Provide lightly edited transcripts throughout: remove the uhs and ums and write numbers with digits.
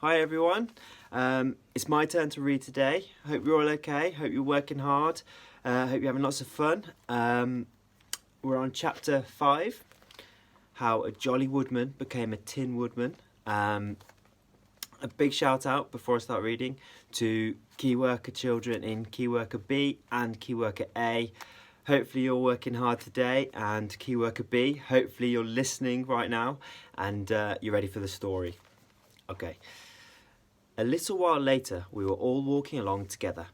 Hi everyone, it's my turn to read today. Hope you're all okay, hope you're working hard, hope you're having lots of fun. We're on chapter 5, how a jolly woodman became a tin woodman. A big shout out before I start reading to key worker children in key worker B and key worker A. Hopefully you're working hard today, and key worker B, hopefully you're listening right now and you're ready for the story. Okay. A little while later, we were all walking along together.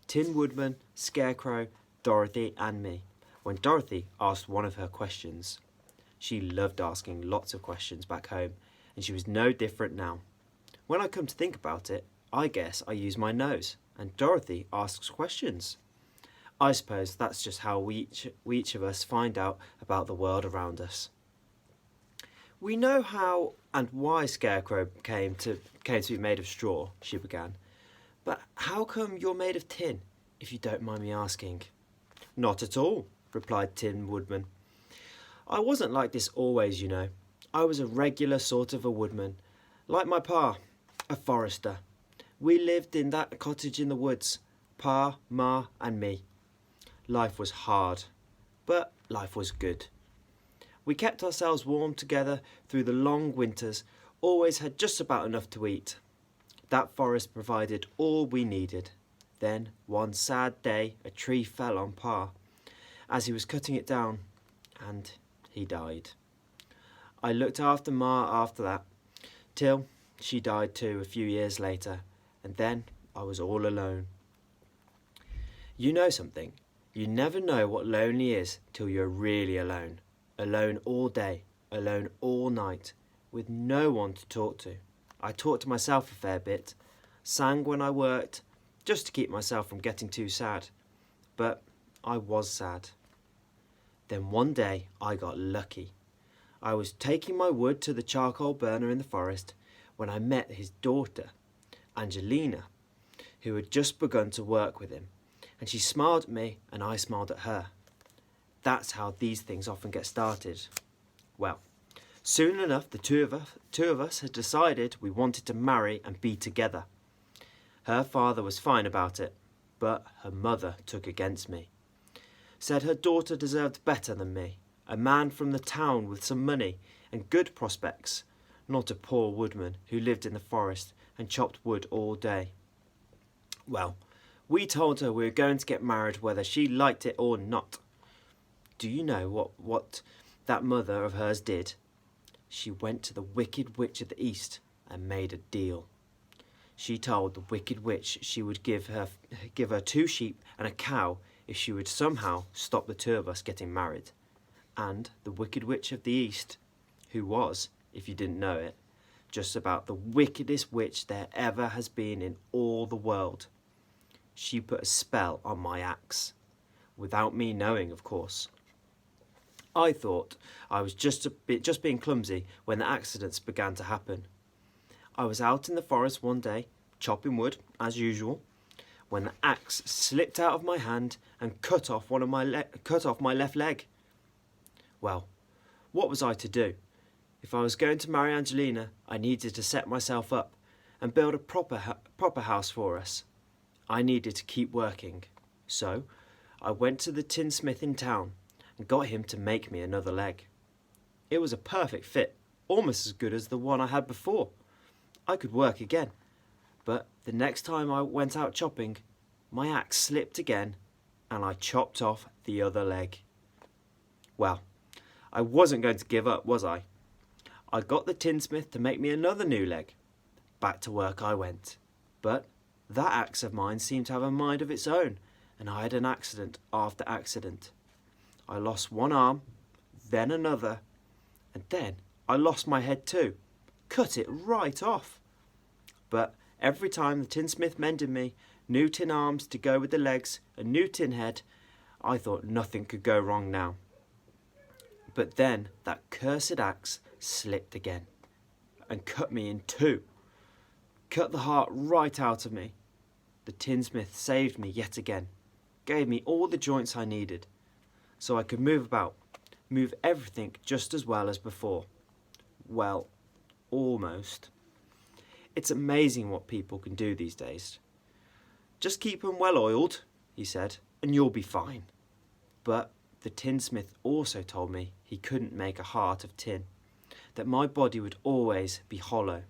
Tin Woodman, Scarecrow, Dorothy and me, when Dorothy asked one of her questions. She loved asking lots of questions back home, and she was no different now. When I come to think about it, I guess I use my nose, and Dorothy asks questions. I suppose that's just how we each of us find out about the world around us. We know how and why Scarecrow came to be made of straw, she began. But how come you're made of tin, if you don't mind me asking? Not at all, replied Tin Woodman. I wasn't like this always, you know. I was a regular sort of a woodman, like my pa, a forester. We lived in that cottage in the woods, Pa, Ma and me. Life was hard, but life was good. We kept ourselves warm together through the long winters, always had just about enough to eat. That forest provided all we needed. Then, one sad day, a tree fell on Pa as he was cutting it down, and he died. I looked after Ma after that, till she died too a few years later, and then I was all alone. You know something? You never know what lonely is till you're really alone. Alone all day, alone all night, with no one to talk to. I talked to myself a fair bit, sang when I worked, just to keep myself from getting too sad. But I was sad. Then one day I got lucky. I was taking my wood to the charcoal burner in the forest when I met his daughter, Angelina, who had just begun to work with him, and she smiled at me and I smiled at her. That's how these things often get started. Well, soon enough the two of us had decided we wanted to marry and be together. Her father was fine about it, but her mother took against me. Said her daughter deserved better than me, a man from the town with some money and good prospects, not a poor woodman who lived in the forest and chopped wood all day. Well, we told her we were going to get married whether she liked it or not. Do you know what that mother of hers did? She went to the Wicked Witch of the East and made a deal. She told the Wicked Witch she would give her 2 sheep and a cow if she would somehow stop the 2 of us getting married. And the Wicked Witch of the East, who was, if you didn't know it, just about the wickedest witch there ever has been in all the world. She put a spell on my axe, without me knowing, of course. I thought I was just being clumsy when the accidents began to happen. I was out in the forest one day, chopping wood, as usual, when the axe slipped out of my hand and cut off my left leg. Well, what was I to do? If I was going to marry Angelina, I needed to set myself up and build a proper house for us. I needed to keep working, so I went to the tinsmith in town and got him to make me another leg. It was a perfect fit, almost as good as the one I had before. I could work again, but the next time I went out chopping, my axe slipped again and I chopped off the other leg. Well, I wasn't going to give up, was I? I got the tinsmith to make me another new leg. Back to work I went, but that axe of mine seemed to have a mind of its own, and I had an accident after accident. I lost one arm, then another, and then I lost my head too. Cut it right off. But every time the tinsmith mended me, new tin arms to go with the legs, a new tin head, I thought nothing could go wrong now. But then that cursed axe slipped again and cut me in 2. Cut the heart right out of me. The tinsmith saved me yet again, gave me all the joints I needed, so I could move about, move everything just as well as before. Well, almost. It's amazing what people can do these days. Just keep 'em well oiled, he said, and you'll be fine. But the tinsmith also told me he couldn't make a heart of tin, that my body would always be hollow.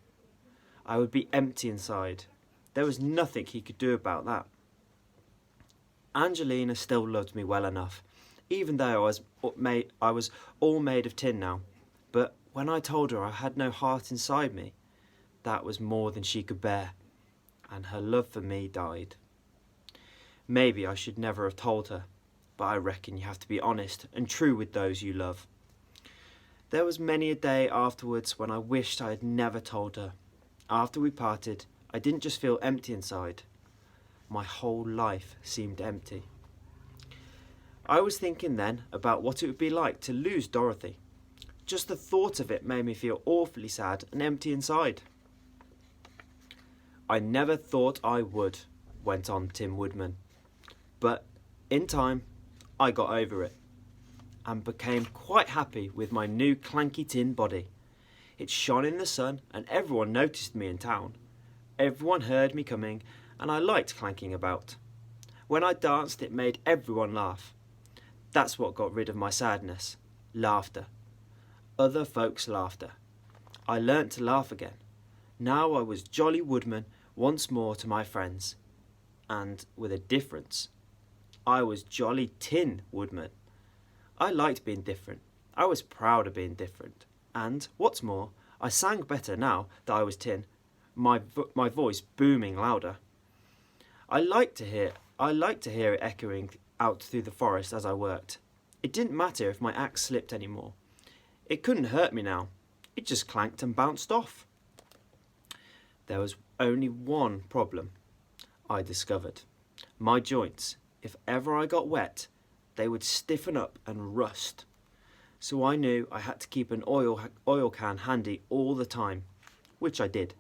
I would be empty inside. There was nothing he could do about that. Angelina still loved me well enough, even though I was all made of tin now. But when I told her I had no heart inside me, that was more than she could bear, and her love for me died. Maybe I should never have told her, but I reckon you have to be honest and true with those you love. There was many a day afterwards when I wished I had never told her. After we parted, I didn't just feel empty inside. My whole life seemed empty. I was thinking then about what it would be like to lose Dorothy. Just the thought of it made me feel awfully sad and empty inside. I never thought I would, went on Tim Woodman. But in time, I got over it and became quite happy with my new clanky tin body. It shone in the sun and everyone noticed me in town. Everyone heard me coming and I liked clanking about. When I danced, it made everyone laugh. That's what got rid of my sadness. Laughter. Other folks' laughter. I learnt to laugh again. Now I was Jolly Woodman once more to my friends. And with a difference. I was Jolly Tin Woodman. I liked being different. I was proud of being different. And, what's more, I sang better now that I was tin, my voice booming louder. I liked to hear it echoing out through the forest as I worked. It didn't matter if my axe slipped anymore. It couldn't hurt me now. It just clanked and bounced off. There was only one problem, I discovered. My joints, if ever I got wet, they would stiffen up and rust. So I knew I had to keep an oil can handy all the time, which I did.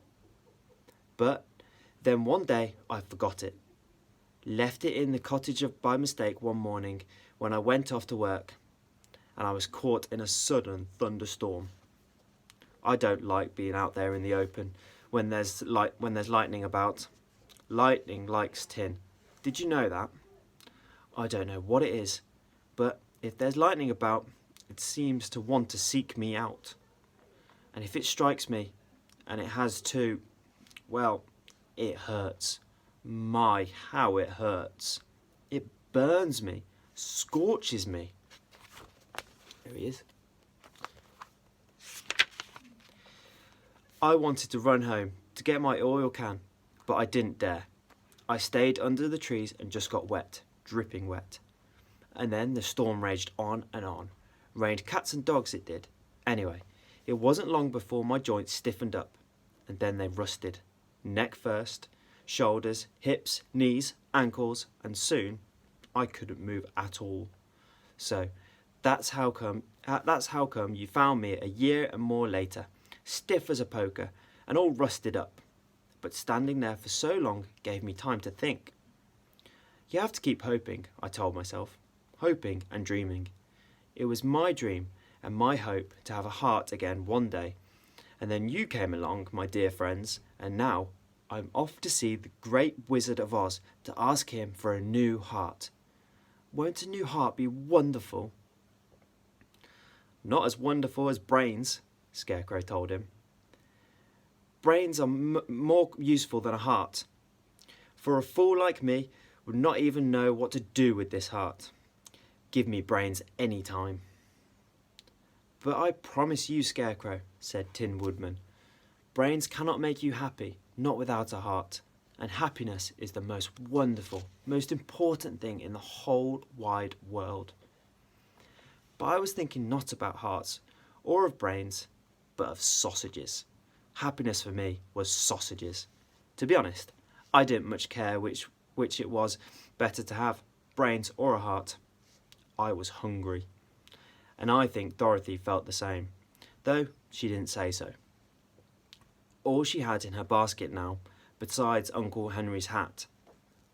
But then one day I forgot it. Left it in the cottage by mistake one morning when I went off to work, and I was caught in a sudden thunderstorm. I don't like being out there in the open when there's lightning about. Lightning likes tin. Did you know that? I don't know what it is, but if there's lightning about, it seems to want to seek me out. And if it strikes me, and it has too, well, it hurts. My, how it hurts. It burns me, scorches me. There he is. I wanted to run home to get my oil can, but I didn't dare. I stayed under the trees and just got wet, dripping wet. And then the storm raged on and on. Rained cats and dogs it did. Anyway, it wasn't long before my joints stiffened up, and then they rusted. Neck first, shoulders, hips, knees, ankles, and soon I couldn't move at all. So that's how come you found me a year and more later, stiff as a poker and all rusted up. But standing there for so long gave me time to think. You have to keep hoping, I told myself, hoping and dreaming. It was my dream and my hope to have a heart again one day. And then you came along, my dear friends, and now I'm off to see the great Wizard of Oz to ask him for a new heart. Won't a new heart be wonderful? Not as wonderful as brains, Scarecrow told him. Brains are more useful than a heart. For a fool like me would not even know what to do with this heart. Give me brains any time. But I promise you, Scarecrow, said Tin Woodman, brains cannot make you happy, not without a heart, and happiness is the most wonderful, most important thing in the whole wide world. But I was thinking not about hearts or of brains, but of sausages. Happiness for me was sausages. To be honest, I didn't much care which it was better to have, brains or a heart. I was hungry. And I think Dorothy felt the same, though she didn't say so. All she had in her basket now, besides Uncle Henry's hat,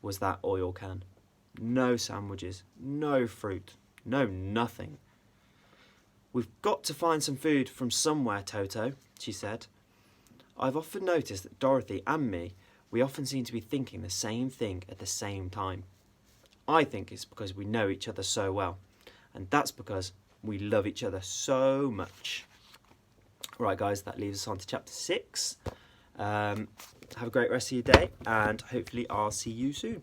was that oil can. No sandwiches, no fruit, no nothing. We've got to find some food from somewhere, Toto, she said. I've often noticed that Dorothy and me, we often seem to be thinking the same thing at the same time. I think it's because we know each other so well, and that's because we love each other so much. Right, guys, that leaves us on to chapter 6. Have a great rest of your day, and hopefully I'll see you soon.